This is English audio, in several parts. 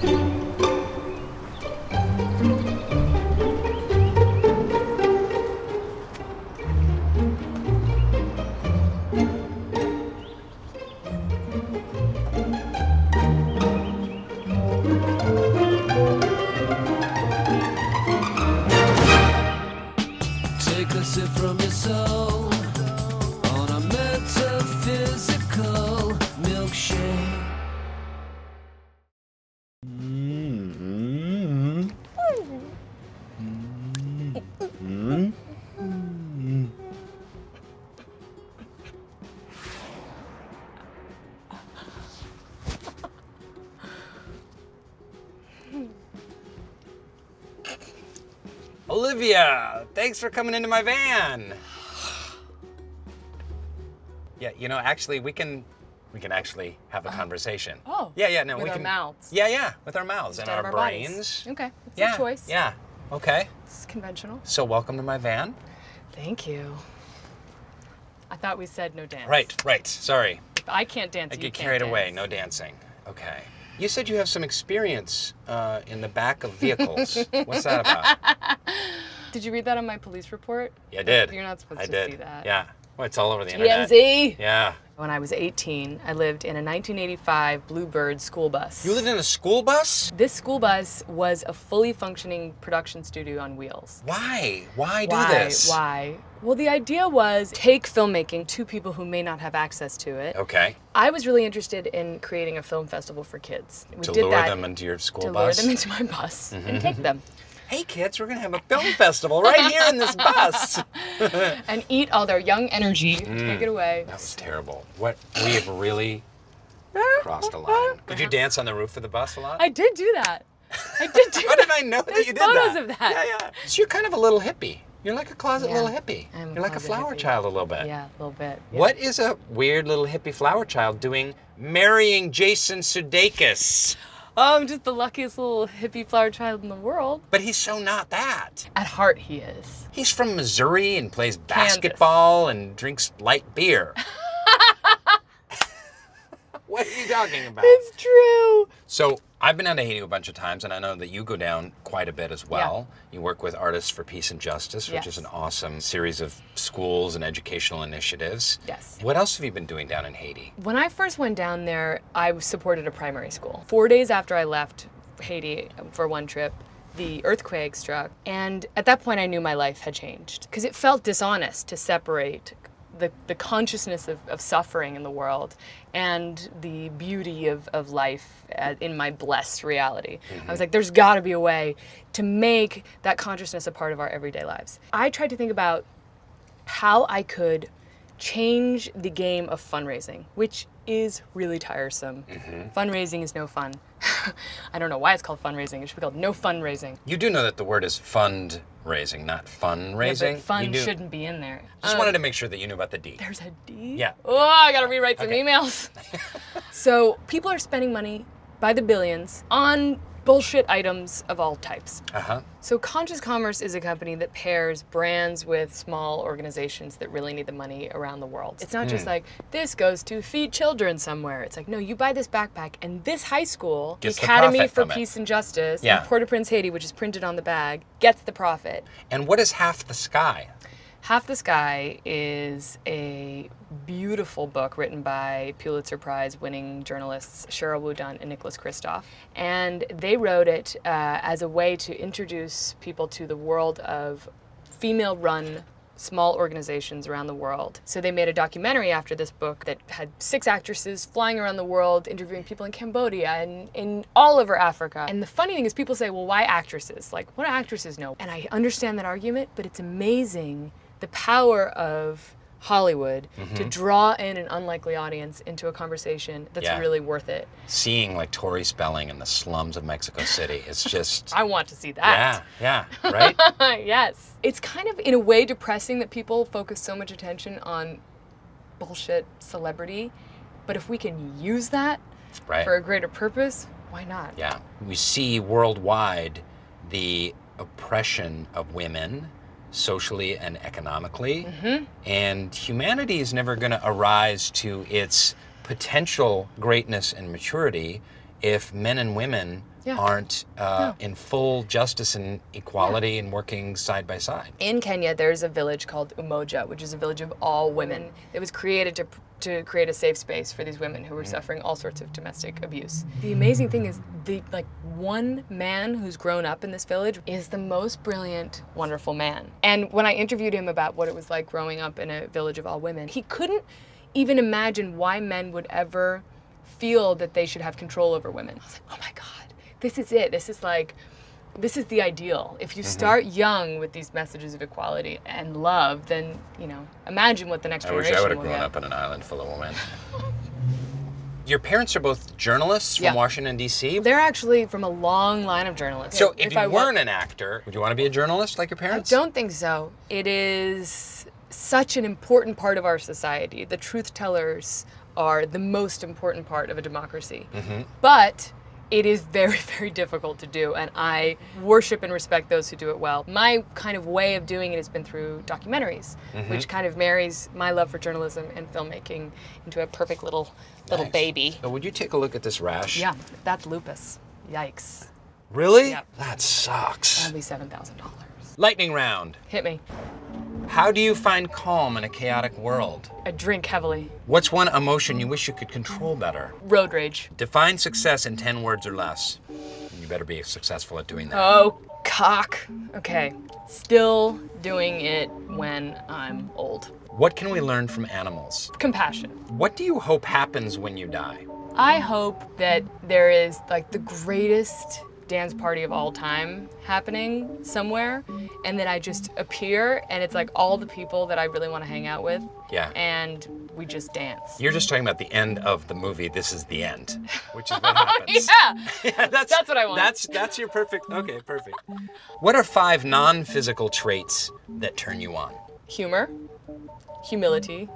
Take a sip from your soul on a metaphysical milkshake. Olivia, thanks for coming into my van. Yeah, you know, actually, we can actually have a conversation. Oh. Yeah, no, with we our can. mouths. Yeah, with our mouths and Instead our of brains. bodies. Okay, that's Yeah, a choice. yeah. Okay. It's conventional. So welcome to my van. Thank you. I thought we said no dance. Right. Sorry. If I can't dance, I you get can't carried away. dance. No dancing. Okay. You said you have some experience in the back of vehicles. What's that about? Did you read that on my police report? Yeah, I did. You're not supposed I to did. see that. Yeah. Well, it's all over the internet. TMZ. Yeah. When I was 18, I lived in a 1985 Bluebird school bus. You lived in a school bus? This school bus was a fully functioning production studio on wheels. Why? Why do this? Why? Well, the idea was take filmmaking to people who may not have access to it. Okay. I was really interested in creating a film festival for kids. We To did lure that them into your school to bus? lure them into my bus and take them. Hey kids, we're gonna have a film festival right here in this bus. And eat all their young energy, take it away. That was terrible. What, we have really crossed a line. Did you dance on the roof of the bus a lot? I did do that. I did do How that. did I know that There's you did that? photos of that. Yeah. So you're kind of a little hippie. You're like a closet Yeah, little hippie. I'm You're like a closet flower hippie. child a little bit. Yeah, a little bit. Yeah. What is a weird little hippie flower child doing marrying Jason Sudeikis? I'm just the luckiest little hippie flower child in the world. But he's so not that. At heart, he is. He's from Missouri and plays basketball and drinks light beer. What are you talking about? It's true. So I've been down to Haiti a bunch of times, and I know that you go down quite a bit as well. You work with Artists for Peace and Justice, which is an awesome series of schools and educational initiatives. Yes. What else have you been doing down in Haiti? When I first went down there, I supported a primary school. 4 days after I left Haiti for one trip, the earthquake struck. And at that point, I knew my life had changed because it felt dishonest to separate the consciousness of suffering in the world and the beauty of life in my blessed reality. I was like, there's got to be a way to make that consciousness a part of our everyday lives. I tried to think about how I could change the game of fundraising, which is really tiresome. Fundraising is no fun. I don't know why it's called fundraising. It should be called no fundraising. You do know that the word is fundraising, not fundraising. Yeah, but fun shouldn't be in there. Just wanted to make sure that you knew about the D. There's a D? Yeah. Oh, I gotta rewrite some emails. So people are spending money by the billions on bullshit items of all types. So Conscious Commerce is a company that pairs brands with small organizations that really need the money around the world. It's not just like, this goes to feed children somewhere. It's like, no, you buy this backpack and this high school, the Gets the Academy profit for from it. Peace and Justice Yeah. in Port-au-Prince, Haiti, which is printed on the bag, gets the profit. And what is Half the Sky? Half the Sky is a beautiful book written by Pulitzer Prize winning journalists Cheryl Woodun and Nicholas Kristof. And they wrote it as a way to introduce people to the world of female-run small organizations around the world. So they made a documentary after this book that had 6 actresses flying around the world, interviewing people in Cambodia and in all over Africa. And the funny thing is people say, well, why actresses? Like, what do actresses know? And I understand that argument, but it's amazing the power of Hollywood to draw in an unlikely audience into a conversation that's really worth it. Seeing like Tori Spelling in the slums of Mexico City, it's just... I want to see that. Yeah, right? Yes. It's kind of, in a way, depressing that people focus so much attention on bullshit celebrity, but if we can use that for a greater purpose, why not? Yeah. We see worldwide the oppression of women, socially and economically, and humanity is never going to arise to its potential greatness and maturity if men and women Yeah. aren't in full justice and equality and working side by side. In Kenya, there's a village called Umoja, which is a village of all women. It was created to create a safe space for these women who were suffering all sorts of domestic abuse. The amazing thing is one man who's grown up in this village is the most brilliant, wonderful man. And when I interviewed him about what it was like growing up in a village of all women, he couldn't even imagine why men would ever feel that they should have control over women. I was like, oh my God. This is it. This is the ideal. If you start young with these messages of equality and love, then, imagine what the next I generation wish I would have will grown get. up on an island full of women. Your parents are both journalists from Yeah. Washington, D.C.? They're actually from a long line of journalists. So if you weren't an actor, would you want to be a journalist like your I parents? don't think so. It is such an important part of our society. The truth tellers are the most important part of a democracy. But it is very, very difficult to do, and I worship and respect those who do it well. My kind of way of doing it has been through documentaries, which kind of marries my love for journalism and filmmaking into a perfect little Nice. baby. So would you take a look at this rash? Yeah, that's lupus. Yikes. Really? Yep. That sucks. That'll be $7,000. Lightning round. Hit me. How do you find calm in a chaotic world? I drink heavily. What's one emotion you wish you could control better? Road rage. Define success in 10 words or less. You better be successful at doing that. Oh, cock. Okay. Still doing it when I'm old. What can we learn from animals? Compassion. What do you hope happens when you die? I hope that there is the greatest dance party of all time happening somewhere, and then I just appear and it's all the people that I really want to hang out with. Yeah. And we just dance. You're just talking about the end of the movie, This Is the End, which is what happens. Yeah. That's what I want. That's your perfect, okay, perfect. What are 5 non-physical traits that turn you on? Humor, humility,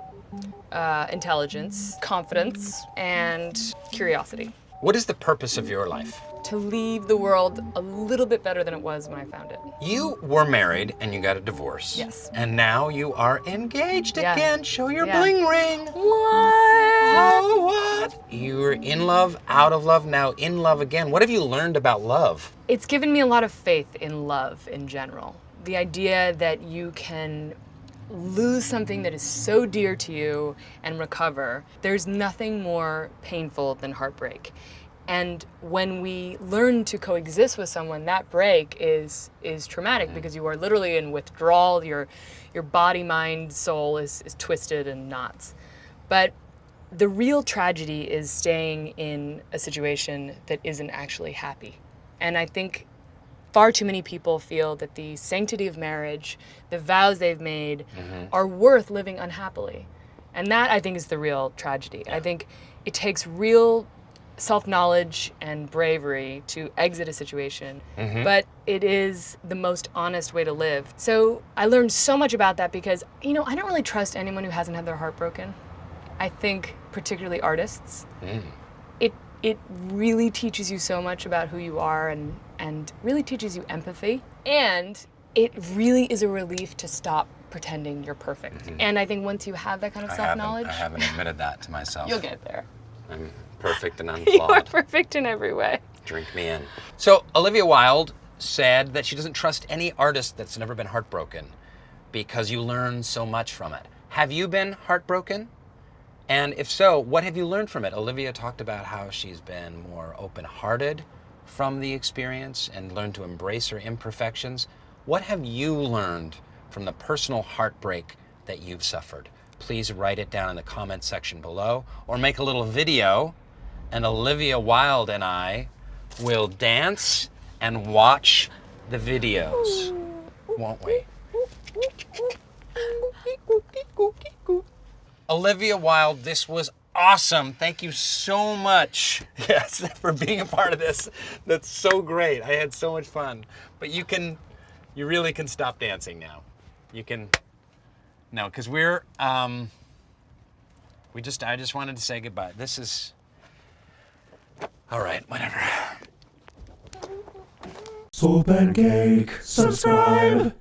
intelligence, confidence, and curiosity. What is the purpose of your life? To leave the world a little bit better than it was when I found it. You were married and you got a divorce. Yes. And now you are engaged Yeah. again. Show your Yeah. bling ring. What? Oh, what? You were in love, out of love, now in love again. What have you learned about love? It's given me a lot of faith in love in general. The idea that you can lose something that is so dear to you and recover. There's nothing more painful than heartbreak. And when we learn to coexist with someone, that break is traumatic because you are literally in withdrawal. Your body, mind, soul is twisted in knots. But the real tragedy is staying in a situation that isn't actually happy. And I think far too many people feel that the sanctity of marriage, the vows they've made, are worth living unhappily. And that, I think, is the real tragedy. I think it takes real self-knowledge and bravery to exit a situation, but it is the most honest way to live. So I learned so much about that because, I don't really trust anyone who hasn't had their heart broken. I think particularly artists. It really teaches you so much about who you are and really teaches you empathy. And it really is a relief to stop pretending you're perfect. And I think once you have that kind of self-knowledge, I haven't admitted that to myself. you'll get there. I'm perfect and You are unflawed. perfect in every way. Drink me in. So Olivia Wilde said that she doesn't trust any artist that's never been heartbroken because you learn so much from it. Have you been heartbroken? And if so, what have you learned from it? Olivia talked about how she's been more open-hearted from the experience and learned to embrace her imperfections. What have you learned from the personal heartbreak that you've suffered? Please write it down in the comments section below or make a little video, and Olivia Wilde and I will dance and watch the videos, won't we? Olivia Wilde, this was awesome. Thank you so much. Yes, for being a part of this. That's so great. I had so much fun. But you really can stop dancing now. You can, no, because I just wanted to say goodbye. This is, all right, whatever. SoulPancake, subscribe.